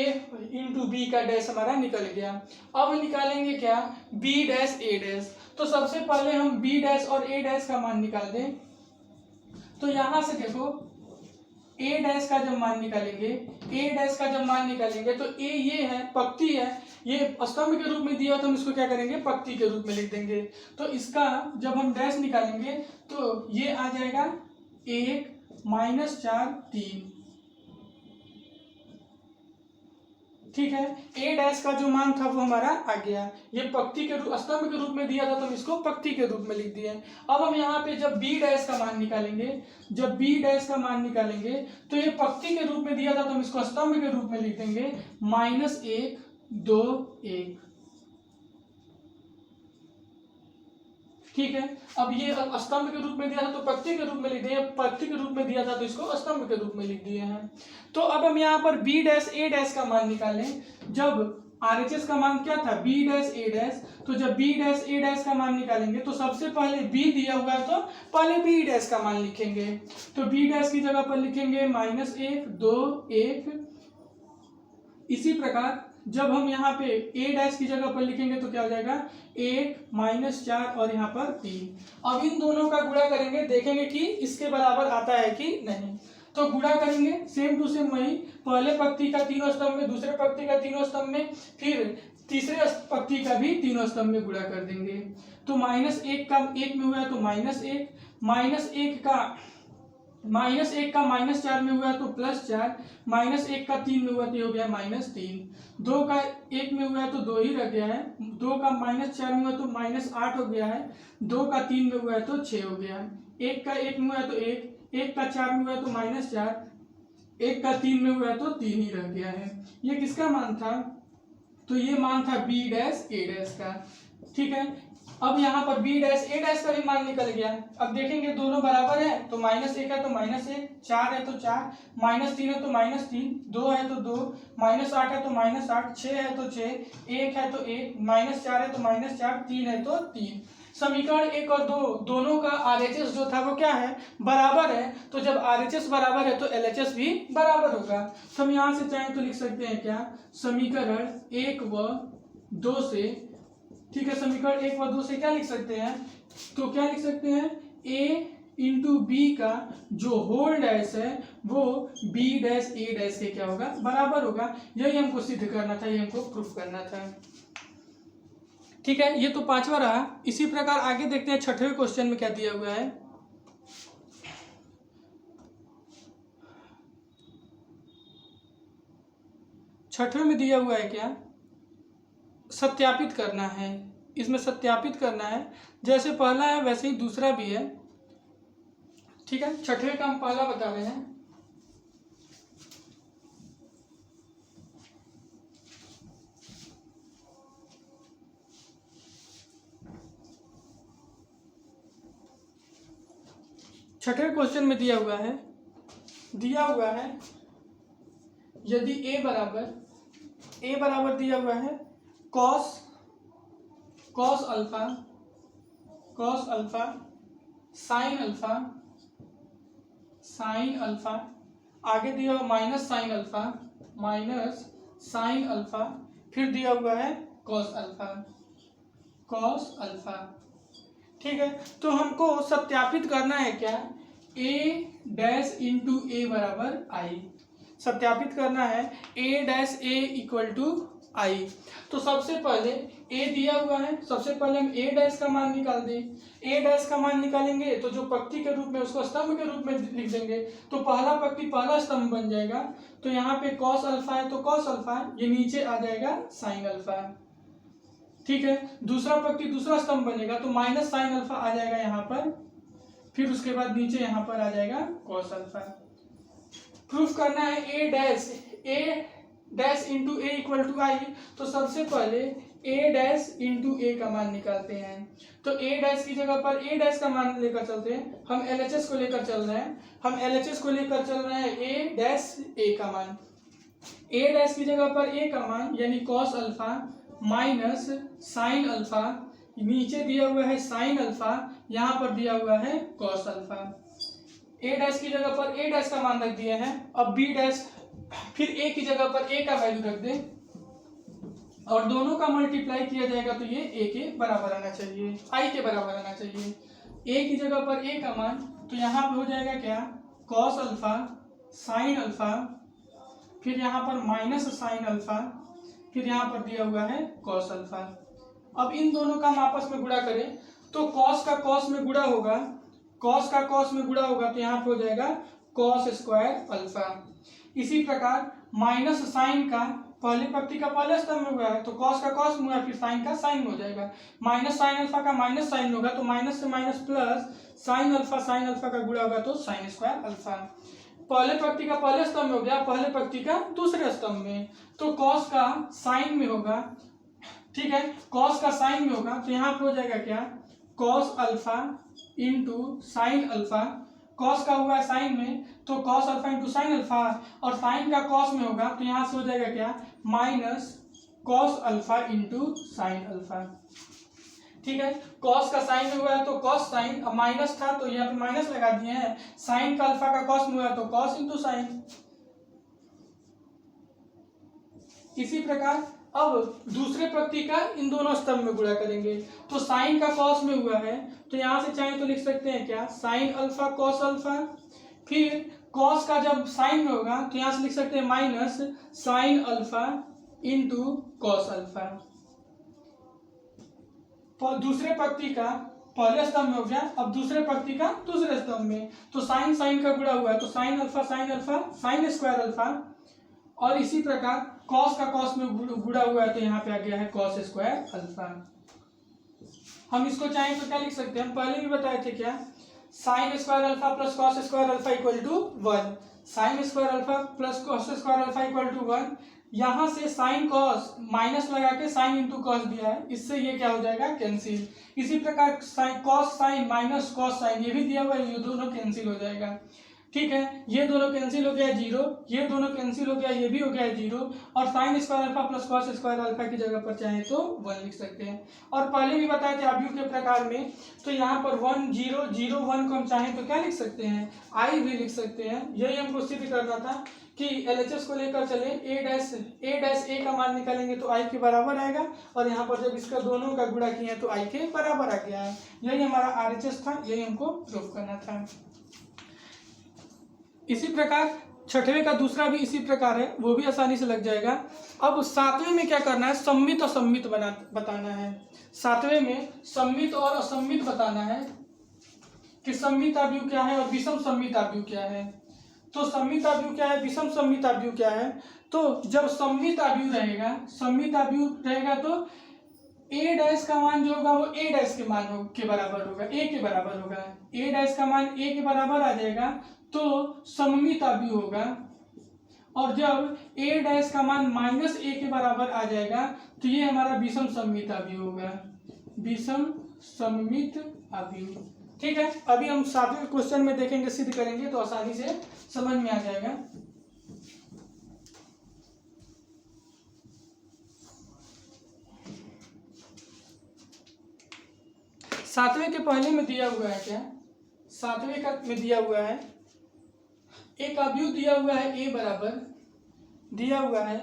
इंटू बी का डैश हमारा निकल गया। अब निकालेंगे क्या, b डैश a डैश। तो सबसे पहले हम b डैश और a डैश का मान निकाल दें। तो यहां से देखो a डैश का जब मान निकालेंगे, a डैश का जब मान निकालेंगे तो a ये है, पंक्ति है, ये स्तंभ के रूप में दिया तो हम इसको क्या करेंगे, पंक्ति के रूप में लिख देंगे। तो इसका जब हम डैश निकालेंगे तो ये आ जाएगा 1 -4 3। ठीक है, a डैश का जो मान था वो हमारा आ गया। ये पंक्ति के रूप स्तंभ के रूप में दिया था तो हम इसको पंक्ति के रूप में लिख दिए। अब हम यहाँ पे जब b डैश का मान निकालेंगे, जब b डैश का मान निकालेंगे तो ये पंक्ति के रूप में दिया था तो हम इसको स्तंभ के रूप में लिख देंगे -1 2 1। ठीक है, अब ये स्तंभ के रूप में दिया था तो पंक्ति के रूप में लिख दिए, पंक्ति के रूप में दिया था तो इसको स्तंभ के रूप में लिख दिए हैं। तो अब हम यहाँ पर b डैश a डैश का मान निकालें। जब RHS का मान क्या था, b डैश a डैश। तो जब b डैश a डैश का मान निकालेंगे तो सबसे पहले b दिया हुआ है तो पहले b डैश का मान लिखेंगे। तो b डैश की जगह पर लिखेंगे -1 2 1। इसी प्रकार जब हम यहाँ पे a डैश की जगह पर लिखेंगे तो क्या हो जाएगा 1 -4 और यहाँ पर 3। अब इन दोनों का गुणा करेंगे, देखेंगे कि इसके बराबर आता है कि नहीं। तो गुणा करेंगे सेम टू सेम वही, पहले पंक्ति का तीनों स्तंभ में, दूसरे पंक्ति का तीनों स्तंभ में, फिर तीसरे पंक्ति का भी तीनों स्तंभ में गुणा कर देंगे। तो -1 का 1 में हुआ तो -1, -1 का -4 में हुआ तो +4, -1 का 3 में हुआ तो हो गया -3। 2 का 1 में हुआ तो 2 ही रह गया है। 2 का -4 में हुआ तो -8 हो गया है। 2 का 3 में हुआ तो 6 हो गया। 1 का 1 में हुआ तो 1, 1 का 4 में हुआ तो -4, 1 का 3 में हुआ तो 3 ही रह गया है। ये किसका मान था, तो ये मान था b डैश a डैश का। ठीक है, अब यहाँ पर b डैश a डैश का भी मान निकल गया। अब देखेंगे दोनों बराबर है तो -1 है तो -1, 4 है तो 4, -3 है तो -3, 2 है तो 2, -8 है तो -8, 6 है तो 6, 1 है तो 1, -4 है तो -4, 3 है तो 3। समीकरण 1 और 2 दोनों का RHS जो था वो क्या है, बराबर है। तो जब RHS बराबर है तो LHS भी बराबर होगा। तो हम यहाँ से चाहें तो लिख सकते हैं क्या, समीकरण 1 व 2 से, ठीक है, समीकरण 1 व 2 से क्या लिख सकते हैं, तो क्या लिख सकते हैं, a इंटू बी का जो होल डैश है वो b डैश a डैश के क्या होगा, बराबर होगा। यही हमको सिद्ध करना था, यही हमको प्रूफ करना था। ठीक है, ये तो पांचवा रहा। इसी प्रकार आगे देखते हैं छठवें क्वेश्चन में क्या दिया हुआ है। छठवें में दिया हुआ है क्या, सत्यापित करना है। इसमें सत्यापित करना है, जैसे पहला है वैसे ही दूसरा भी है। ठीक है, छठवें का हम पहला बता रहे हैं। छठवें क्वेश्चन में दिया हुआ है यदि a बराबर दिया हुआ है cos अल्फा sin अल्फा, आगे दिया हुआ माइनस साइन अल्फा, फिर दिया हुआ है cos अल्फा। ठीक है, तो हमको सत्यापित करना है क्या, a डैश इंटू a बराबर i। सत्यापित करना है a dash a equal to I. तो सबसे पहले ए दिया हुआ है, सबसे पहले हम ए डैश का मान निकाल दें। ए डैश का मान निकालेंगे तो जो पंक्ति के रूप में उसको स्तंभ के रूप में लिख देंगे, तो पहला पंक्ति पहला स्तंभ बन जाएगा। तो यहाँ पे कॉस अल्फा है तो कॉस अल्फा, ये नीचे आ जाएगा साइन अल्फा। ठीक है, दूसरा पंक्ति दूसरा स्तंभ बनेगा तो माइनस साइन अल्फा आ जाएगा यहाँ पर, फिर उसके बाद नीचे यहाँ पर आ जाएगा कॉस अल्फा। प्रूफ करना है A dash into A equal to I. तो सबसे पहले ए डैश इंटू ए का मान निकालते हैं। तो ए डैश की जगह पर ए डैश का मान लेकर चलते हैं, हम एलएचएस को लेकर चल रहे हैं, हम एलएचएस को लेकर चल रहे हैं ए डैश ए का मान। ए डैश की जगह पर ए का मान यानी cos alpha minus sine alpha, नीचे दिया हुआ है साइन अल्फा, यहाँ पर दिया हुआ है कॉस अल्फा। ए डैश की जगह पर ए डैश का मान रख दिए हैं। अब बी डैश, फिर ए की जगह पर ए का वैल्यू रख दें और दोनों का मल्टीप्लाई किया जाएगा तो ये ए के बराबर आना चाहिए, आई के बराबर आना चाहिए। ए की जगह पर ए का मान तो यहाँ पे हो जाएगा क्या, कॉस अल्फा साइन अल्फा, फिर यहाँ पर माइनस साइन अल्फा, फिर यहाँ पर दिया हुआ है कॉस अल्फा। अब इन दोनों का हम आपस में गुणा करें तो कॉस का कॉस में गुणा होगा, कॉस का कॉस में गुणा होगा तो यहाँ पे हो जाएगा कॉस स्क्वायर अल्फा। इसी प्रकार माइनस साइन का पहले पंक्ति का पहले स्तंभ में हुआ है तो कॉस का कॉस में हुआ, फिर साइन का साइन में हो जाएगा। माइनस साइन अल्फा का माइनस साइन होगा तो माइनस से माइनस प्लस साइन अल्फा का गुणा होगा तो साइन स्क्वायर अल्फा। पहले पंक्ति का पहले स्तंभ में हो गया, पहले पंक्ति का दूसरे स्तंभ में, तो कॉस का साइन में होगा। ठीक है, कॉस का साइन में होगा तो यहाँ पे हो जाएगा क्या, cos alpha into sine alpha. Cos का हुआ है साइन में तो cos alpha into sine alpha, और साइन का कॉस में होगा तो यहाँ से हो जाएगा क्या, minus cos alpha into sine alpha. ठीक है, कॉस का साइन में हुआ है तो कॉस साइन, अब माइनस था तो यहाँ पे माइनस लगा दिए हैं। साइन का अल्फा का कॉस में हुआ है तो कॉस इंटू साइन। इसी प्रकार अब दूसरे पंक्ति का इन दोनों स्तंभ में गुणा करेंगे तो साइन का कॉस में हुआ है तो यहाँ से चाहे तो लिख सकते हैं क्या, साइन अल्फा कॉस अल्फा। फिर कॉस का जब साइन में होगा तो यहाँ से लिख सकते हैं minus sine alpha into cos alpha. दूसरे पंक्ति का पहले स्तंभ में हो गया, अब दूसरे पंक्ति का दूसरे स्तंभ में, तो साइन साइन का गुणा हुआ है तो sine alpha sign squared alpha, और इसी प्रकार कॉस का कॉस में गुणा हुआ है तो यहाँ पे आ गया है कॉस स्क्वायर अल्फा। हम इसको चाहें तो क्या लिख सकते हैं, हम पहले भी बताए थे क्या, sine squared alpha plus cos squared alpha equal to 1, sine squared alpha plus cos squared alpha equal to 1। यहाँ से साइन कॉस माइनस लगा के साइन इंटू कॉस दिया है, इससे ये क्या हो जाएगा, कैंसिल। इसी प्रकार sine cos sine minus cos sine ये भी दिया हुआ है, ये दोनों कैंसिल हो जाएगा। ठीक है, ये दोनों कैंसिल हो गया 0, ये दोनों कैंसिल हो गया, ये भी हो गया 0, और sign squared alpha plus cos squared alpha की जगह पर चाहे तो 1 लिख सकते हैं। और पहले भी बताए थे अवयव के प्रकार में, तो यहाँ पर 1 0 0 1 को हम चाहें तो क्या लिख सकते हैं, आई भी लिख सकते हैं। यही हमको सिद्ध करना था कि एलएचएस को लेकर चले, ए डैश ए का मान निकालेंगे तो आई के बराबर आएगा, और यहाँ पर जब इसका दोनों का गुणा किए तो आई के बराबर आ गया है। यही हमारा आरएचएस था, यही हमको प्रूफ करना था। इसी प्रकार छठवें का दूसरा भी इसी प्रकार है, वो भी आसानी से लग जाएगा। अब सातवें में क्या करना है, सम्मित और सम्मित बताना है। सातवें में सम्मित और असम्मित बताना है कि सम्मित अवयव क्या है और विषम सम्मित अवयव क्या है। तो सम्मित अवयव क्या है, विषम सम्मित अवयव क्या है। तो जब सम्मित अवयव रहेगा तो ए डैश का मान जो होगा वो ए डैश के मान के बराबर होगा, ए के बराबर होगा। ए डैश का मान ए के बराबर आ जाएगा तो सममित अवयव होगा, और जब ए डैश का मान माइनस ए के बराबर आ जाएगा तो ये हमारा विषम सम्मित अवयव होगा, विषम सम्मित अवयव। ठीक है, अभी हम सातवें क्वेश्चन में देखेंगे, सिद्ध करेंगे तो आसानी से समझ में आ जाएगा। सातवें के पहले में दिया हुआ है क्या, सातवें का में दिया हुआ है एक अवयव दिया हुआ है ए बराबर, दिया हुआ है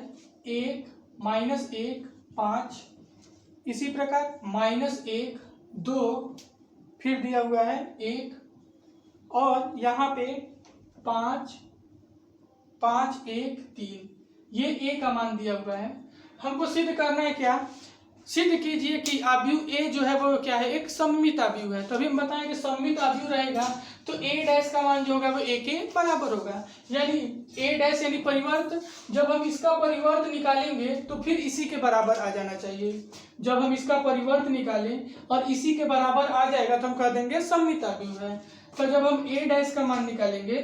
1 माइनस 1 5, इसी प्रकार माइनस 1 2, फिर दिया हुआ है 1, और यहाँ पे 5 5 1 3, ये ए का मान दिया हुआ है। हमको सिद्ध करना है क्या, सिद्ध कीजिए कि आव्यूह ए जो है वो क्या है, एक सममित आव्यूह है। तभी हम बताएं कि सममित आव्यूह रहेगा तो ए डैश का मान जो होगा वो ए के बराबर होगा, यानी ए डैश यानी परिवर्त। जब हम इसका परिवर्त निकालेंगे तो फिर इसी के बराबर आ जाना चाहिए। जब हम इसका परिवर्त निकालें और इसी के बराबर आ जाएगा तो हम कह देंगे सममित आव्यूह है। तो जब हम ए डैश का मान निकालेंगे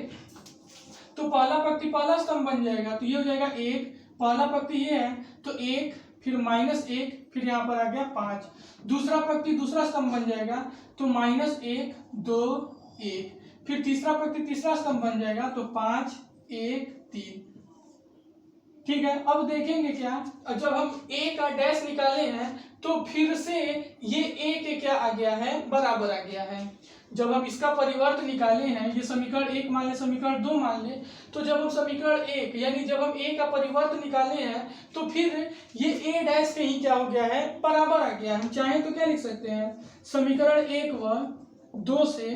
तो पहला पंक्ति पहला स्तंभ बन जाएगा, तो ये हो जाएगा 1, पहला पंक्ति ये है तो 1, फिर -1, फिर यहाँ पर आ गया 5। दूसरा पंक्ति दूसरा स्तंभ बन जाएगा तो -1, 2, 1, फिर तीसरा पंक्ति तीसरा स्तंभ बन जाएगा तो 5, 1, 3। ठीक है, अब देखेंगे क्या, जब हम ए का डैश निकाले हैं तो फिर से ये ए के क्या आ गया है, बराबर आ गया है। जब हम इसका परिवर्त निकाले हैं, ये समीकरण 1 मान ले, समीकरण 2 मान ले, तो जब हम समीकरण 1 यानी जब हम ए का परिवर्त निकाले हैं तो फिर ये ए डैश के ही क्या हो गया है, बराबर आ गया है। हम चाहें तो क्या लिख सकते हैं, समीकरण 1 व 2 से,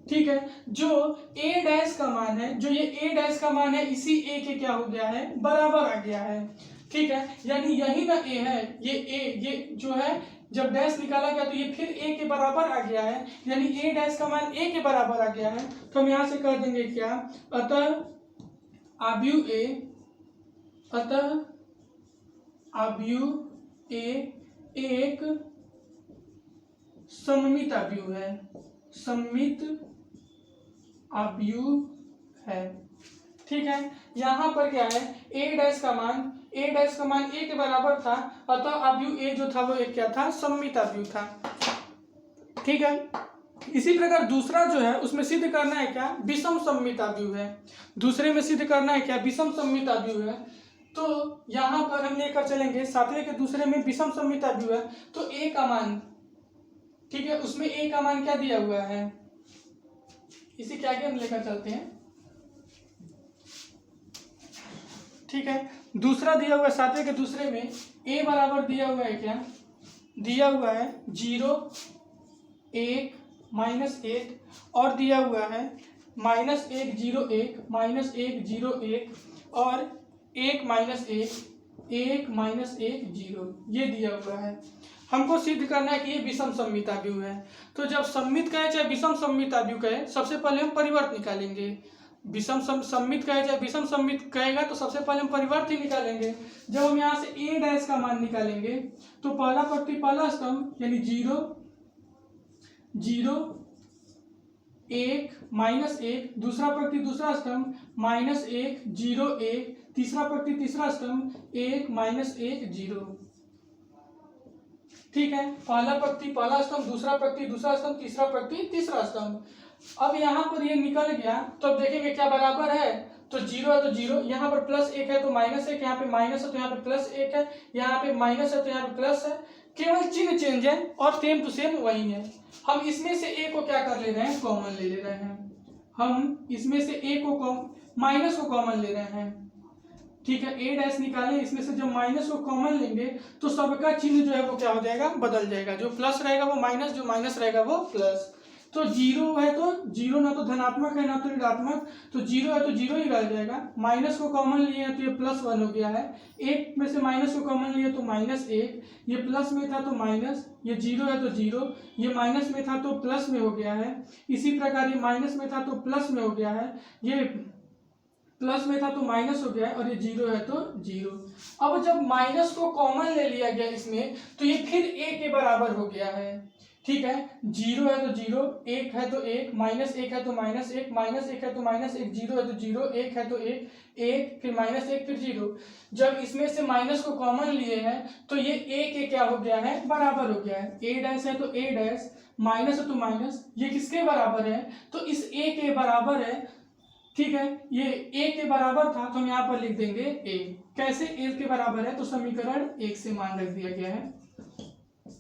ठीक है, जो ए डैश का मान है, जो ये ए डैश का मान है इसी ए के क्या हो गया है, बराबर आ गया है। ठीक है, यानी यही ना ए है, ये ए, ये जो है जब डैश निकाला गया तो ये फिर ए के बराबर आ गया है, यानी ए डैश का मान ए के बराबर आ गया है। तो हम यहां से कर देंगे क्या, अतः आव्यूह ए, अतः आव्यूह ए एक सममित आव्यूह है, सममित आव्यूह है। ठीक है, यहाँ पर क्या है, ए डैश का मान ए के बराबर था, अतः आव्यूह ए जो था वो एक क्या था, सममित आव्यूह था। ठीक है, इसी प्रकार दूसरा जो है उसमें सिद्ध करना है क्या, विषम सममित आव्यूह है। दूसरे में सिद्ध करना है क्या, विषम सममित आव्यूह है। तो यहाँ पर हम लेकर चलेंगे सातवें के दूसरे में विषम सममित आव्यूह है, तो ए का मान, ठीक है, उसमें ए का मान क्या दिया हुआ है, इसी क्या के हम लेकर चलते हैं। ठीक है, दूसरा दिया हुआ है सातवें के दूसरे में ए बराबर दिया हुआ है क्या, दिया हुआ है 0, 1, -1 और दिया हुआ है -1, 0, 1, -1, 0, 1 और 1, -1, 1, -1, 0, ये दिया हुआ है। हमको सिद्ध करना है कि ये विषम सममित आव्यूह है। तो जब सममित कहे चाहे विषम सममित आव्यूह कहे, सबसे पहले हम परिवर्त निकालेंगे। विषम सममित कहे चाहे विषम सममित कहेगा तो सबसे पहले हम परिवर्त ही निकालेंगे। जब हम यहाँ से ए डैश का मान निकालेंगे तो पहला पंक्ति पहला स्तंभ यानी 0, 0, 1, -1, दूसरा पंक्ति दूसरा स्तंभ -1, 0, 1, तीसरा पंक्ति तीसरा स्तंभ 1, -1, 0। ठीक है, पहला पंक्ति पहला स्तंभ, दूसरा पंक्ति दूसरा स्तंभ, तीसरा पंक्ति तीसरा स्तंभ। अब यहाँ पर ये निकल गया तो अब देखेंगे क्या बराबर है, तो 0 है तो 0, यहाँ पर +1 है तो -1, यहाँ पे माइनस है तो यहाँ पे +1 है, यहाँ पे माइनस है तो यहाँ पे प्लस है, केवल चिन्ह चेंज है और सेम टू सेम वही है। हम इसमें से ए को क्या कर ले रहे हैं, कॉमन ले रहे हैं। हम इसमें से ए को माइनस को कॉमन ले रहे हैं। ठीक है, ए डैश निकालें, इसमें से जब माइनस को कॉमन लेंगे तो सबका चिन्ह जो है वो क्या हो जाएगा, बदल जाएगा। जो प्लस रहेगा वो माइनस, जो माइनस रहेगा वो प्लस। तो 0 है तो 0 ना तो धनात्मक है ना तो ऋणात्मक, तो 0 है तो 0 ही रह जाएगा। माइनस को कॉमन लिए हैं तो ये +1 हो गया है। 1 में से माइनस को कॉमन लिए तो -1, ये प्लस में था तो माइनस, ये 0 है तो 0, ये माइनस में था तो प्लस में हो गया है। इसी प्रकार ये माइनस में था तो प्लस में हो गया है, ये प्लस में था तो माइनस हो गया है और ये 0 है तो 0। अब जब माइनस को कॉमन ले लिया गया इसमें तो ये फिर ए के बराबर हो गया है। ठीक है, 0 है तो 0, 1 है तो 1, -1 है तो -1, -1 है तो -1, 0 है तो 0, 1 है तो 1, 1 फिर -1 फिर 0। जब इसमें से माइनस को कॉमन लिए हैं तो ये ए के क्या हो गया है, बराबर हो गया है। ए डैश है तो ए डैश, माइनस है तो माइनस, ये किसके बराबर है, तो इस ए के बराबर है। ठीक है, ये ए के बराबर था तो हम यहाँ पर लिख देंगे ए। कैसे ए के बराबर है, तो समीकरण 1 से मान रख दिया गया है।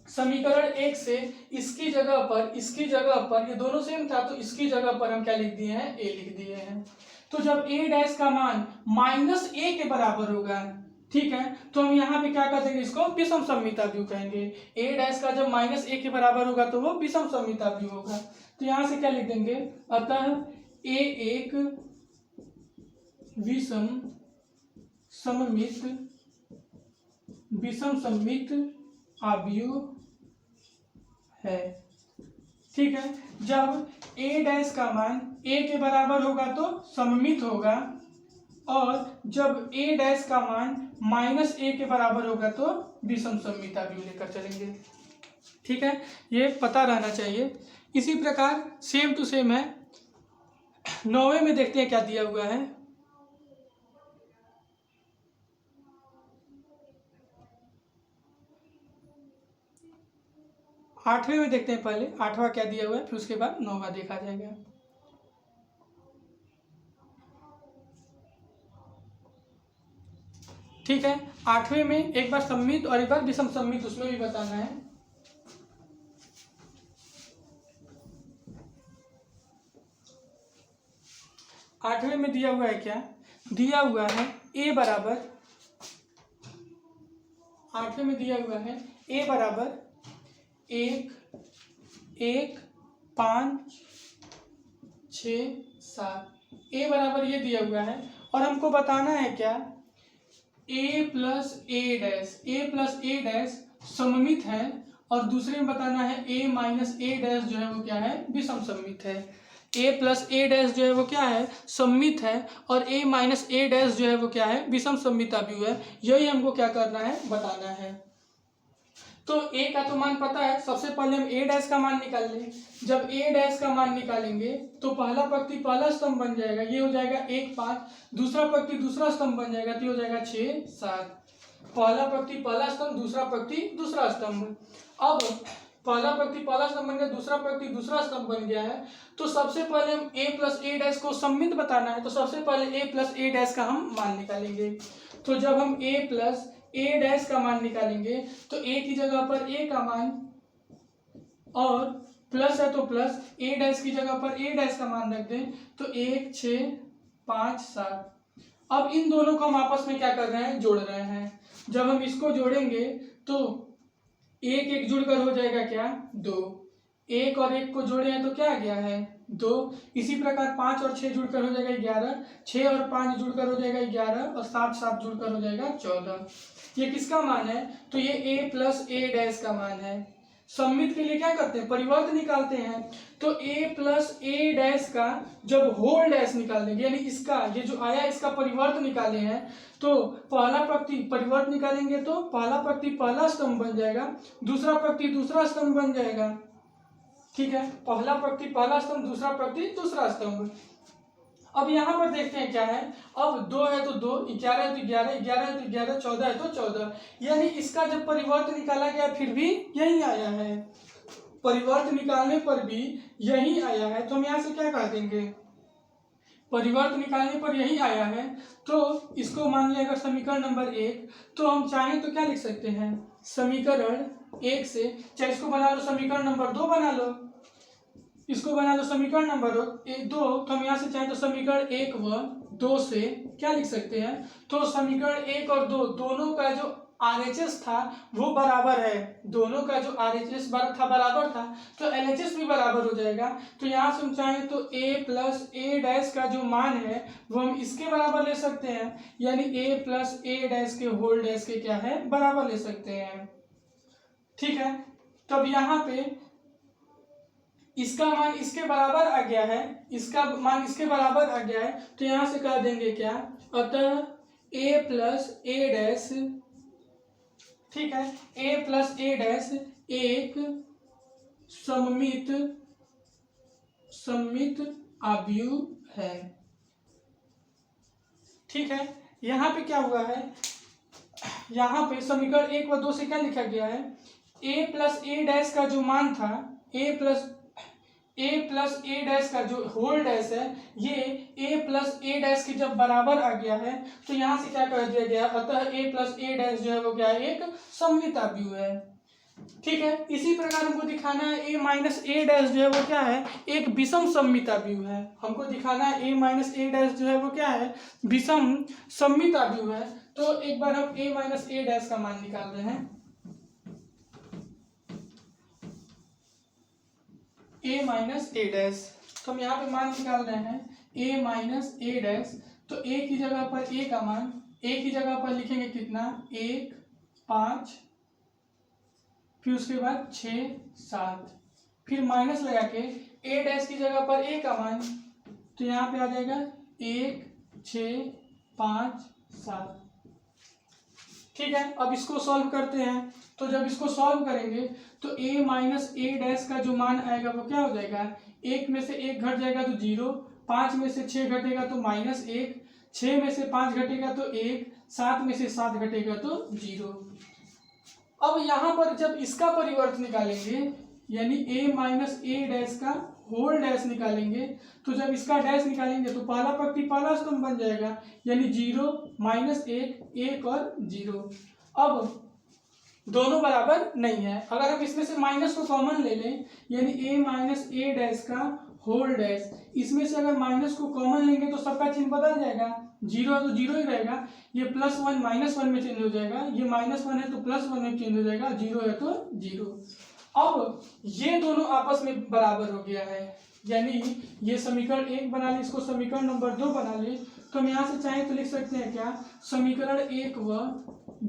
समीकरण 1 से इसकी जगह पर ये दोनों सेम था तो इसकी जगह पर हम क्या लिख दिए हैं, ए लिख दिए हैं। तो जब ए डैश का मान -a के बराबर होगा, ठीक है, तो हम यहाँ पे क्या कर देंगे, इसको विषम सममित आव्यूह कहेंगे। ए डैश का जब -a के बराबर होगा तो वो विषम सममित आव्यूह होगा। तो यहाँ से क्या लिख देंगे, अतः ए एक विषम सममित विषम सममित आव्यूह है। ठीक है, जब a डैश का मान a के बराबर होगा तो सममित होगा, और जब a डैश का मान -a के बराबर होगा तो विषम सममित आव्यूह लेकर चलेंगे। ठीक है, ये पता रहना चाहिए। इसी प्रकार सेम टू सेम है 9वें में, देखते हैं क्या दिया हुआ है। आठवें में देखते हैं, पहले 8वां क्या दिया हुआ है, फिर उसके बाद 9वां देखा जाएगा। ठीक है, 8वें में एक बार सममित और एक बार विषम सममित उसमें भी बताना है। आठवें में दिया हुआ है, क्या दिया हुआ है, a बराबर, 8वें में दिया हुआ है a बराबर 1 1 5 6 7, a बराबर ये दिया हुआ है, और हमको बताना है क्या, a प्लस a डैश सममित है, और दूसरे में बताना है a माइनस a डैश जो है वो क्या है, विषम सममित है। a प्लस a डैश जो है वो क्या है, सममित है, और a माइनस a डैश जो है वो क्या है, विषम सममित आव्यूह है। यही हमको क्या करना है, बताना है। तो a का तो मान पता है, सबसे पहले हम a डैश का मान निकाल लें। जब a डैश का मान निकालेंगे तो पहला पंक्ति पहला स्तंभ बन जाएगा, ये हो जाएगा 1 5, दूसरा पंक्ति दूसरा स्तंभ बन जाएगा, तो ये हो जाएगा 6 7। पहला पंक्ति पहला स्तंभ, दूसरा पंक्ति दूसरा स्तंभ। अब पहला पंक्ति पहला स्तंभ बन गया, दूसरा पंक्ति दूसरा स्तंभ बन गया है, तो सबसे पहले हम a प्लस a डैश को सममित बताना है, तो सबसे पहले a प्लस a डैश का हम मान निकालेंगे। तो जब हम a प्लस a डैश का मान निकालेंगे तो a की जगह पर a का मान, और प्लस है तो प्लस, a डैश की जगह पर a डैश का मान रख दें, तो 1 6 5 7। अब इन दोनों को हम आपस में क्या कर रहे हैं, जोड़ रहे हैं। जब हम इसको जोड़ेंगे तो 1 1 जुड़कर हो जाएगा क्या, 2। 1 और 1 को जोड़े हैं तो क्या आ गया है, 2। इसी प्रकार 5 और 6 जुड़कर हो जाएगा 11, 6 और 5 जुड़कर हो जाएगा 11, और 7 7 जुड़कर हो जाएगा 14। ये किसका मान है, तो ये a प्लस a डैश का मान है। सममित के लिए क्या करते हैं, परिवर्त निकालते हैं। तो a प्लस a डैश का जब होल डैश निकाल देंगे, यानी इसका ये जो आया इसका परिवर्त निकाले हैं, तो पहला पंक्ति परिवर्त निकालेंगे तो पहला पंक्ति पहला स्तंभ बन जाएगा, दूसरा पंक्ति दूसरा स्तंभ बन जाएगा। ठीक है, पहला पंक्ति पहला स्तंभ, दूसरा पंक्ति दूसरा स्तंभ। अब यहाँ पर देखते हैं क्या है, अब 2 है तो 2, 11 है तो 11, 11 है तो 11, 14 है तो 14, यानी इसका जब परिवर्त निकाला गया फिर भी यही आया है, परिवर्त निकालने पर भी यही आया है। तो हम यहाँ से क्या कह देंगे, परिवर्त निकालने पर यही आया है, तो इसको मान लिया अगर समीकरण नंबर 1, तो हम चाहें तो क्या लिख सकते हैं, समीकरण 1 से, चाहे इसको बना लो समीकरण नंबर 2 बना लो, इसको बना लो समीकरण नंबर 2, तो हम यहाँ से चाहें तो समीकरण 1 व 2 से क्या लिख सकते हैं, तो समीकरण 1 और 2 दोनों का जो RHS था वो बराबर है, दोनों का जो RHS था बराबर था, तो LHS भी बराबर हो जाएगा। तो यहाँ से हम चाहें तो a प्लस a डैश का जो मान है वो हम इसके बराबर ले सकते हैं, यानी a प्लस a डैश के होल डैश के क्या है, बराबर ले सकते हैं। ठीक है, तब यहाँ पे इसका मान इसके बराबर आ गया है, इसका मान इसके बराबर आ गया है, तो यहाँ से कह देंगे क्या, अतः a प्लस a डैश, ठीक है, a प्लस a डैश एक सममित आव्यूह है। ठीक है, यहाँ पे क्या हुआ है, यहाँ पे समीकरण 1 व 2 से क्या लिखा गया है, a प्लस a डैश का जो मान था, a प्लस a डैश का जो होल डैश है, ये a प्लस a डैश के जब बराबर आ गया है, तो यहाँ से क्या कर दिया गया, अतः a प्लस a डैश जो है वो क्या है, एक सममित आव्यूह है। ठीक है, इसी प्रकार हमको दिखाना है a माइनस a डैश जो है वो क्या है, एक विषम सममित आव्यूह है। हमको दिखाना है a माइनस a डैश जो है वो क्या है, विषम सममित आव्यूह है। तो एक बार हम a माइनस a डैश का मान निकाल रहे हैं, a माइनस a डैश, तो हम यहाँ पे मान निकाल रहे हैं a माइनस a डैश। तो a की जगह पर a का मान, a की जगह पर लिखेंगे कितना, 1 5, फिर उसके बाद 6 7, फिर माइनस लगा के ए डैश की जगह पर ए का मान, तो यहाँ पे आ जाएगा 1 6 5 7। ठीक है, अब इसको सॉल्व करते हैं। तो जब इसको सॉल्व करेंगे तो a माइनस ए डैश का जो मान आएगा वो क्या हो जाएगा, 1 में से 1 घट जाएगा तो 0, 5 में से 6 घटेगा तो -1, 6 में से 5 घटेगा तो 1, 7 में से 7 घटेगा तो 0। अब यहाँ पर जब इसका परिवर्त निकालेंगे यानी a माइनस ए डैश का होल डैश निकालेंगे, तो जब इसका डैश निकालेंगे तो पहला पक्ति पहला स्तंभ बन जाएगा यानी 0 -1 1 और 0। अब दोनों बराबर नहीं है, अगर हम इसमें से माइनस को कॉमन ले लें यानी a माइनस ए डैश का होल डैश, इसमें से अगर माइनस को कॉमन लेंगे तो सबका चिन्ह बदल जाएगा, 0 है तो 0 ही रहेगा, ये +1 -1 में चेंज हो जाएगा, ये -1 है तो +1 में चेंज हो जाएगा, 0 है तो 0। अब ये दोनों आपस में बराबर हो गया है, यानी ये समीकरण 1 बना ले, इसको समीकरण नंबर 2 बना ले, तो हम यहाँ से चाहें तो लिख सकते हैं क्या, समीकरण 1 व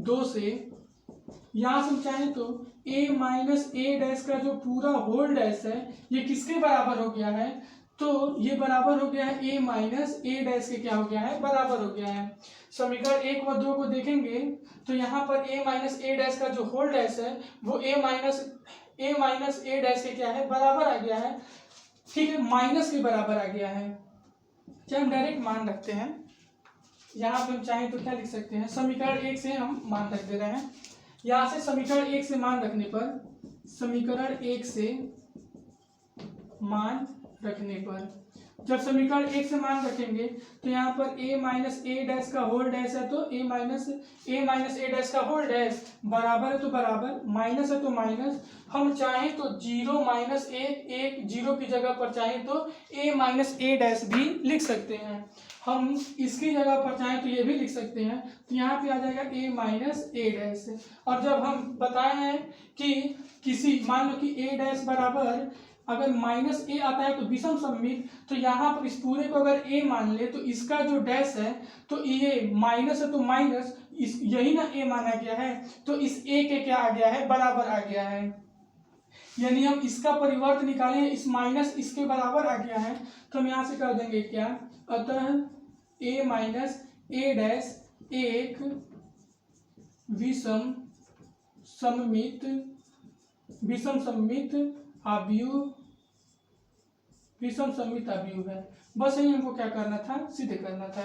2 से यहाँ से हम चाहें तो a माइनस ए डैश का जो पूरा होल डैश है ये किसके बराबर हो गया है, तो ये बराबर हो गया है a माइनस ए डैश के क्या हो गया है, बराबर हो गया है। समीकरण 1 व 2 को देखेंगे तो यहाँ पर a माइनस ए डैश का जो होल डैश है वो a माइनस ए डैश के क्या है, बराबर आ गया है। ठीक है, माइनस के बराबर आ गया है। चलिए हम डायरेक्ट मान रखते हैं, यहाँ पे हम चाहें तो क्या लिख सकते हैं, समीकरण 1 से हम मान रख दे रहे हैं। यहाँ से समीकरण 1 से मान रखने पर, समीकरण 1 से मान रखने पर, जब समीकरण 1 से मान रखेंगे तो यहाँ पर a माइनस ए डैश का होल डैश है तो a माइनस ए डैश का होल डैश बराबर है तो बराबर, माइनस है तो माइनस, हम चाहें तो 0 -1 1 0 की जगह पर चाहें तो a माइनस ए डैश भी लिख सकते हैं, हम इसकी जगह पर चाहें तो ये भी लिख सकते हैं, तो यहाँ पे आ जाएगा a माइनस ए डैश। और जब हम बताए हैं कि किसी मान लो कि a डैश बराबर अगर -a आता है तो विषम सममित, तो यहाँ पर इस पूरे को अगर a मान ले तो इसका जो डैश है तो ये माइनस है तो माइनस, इस यही ना a माना गया है, तो इस a के क्या आ गया है, बराबर आ गया है। यानी हम इसका परिवर्त निकालें, इस माइनस इसके बराबर आ गया है, तो हम यहाँ से कर देंगे क्या, अतः a माइनस ए डैश एक विषम सममित अवयव है। बस यही हमको क्या करना था, सिद्ध करना था।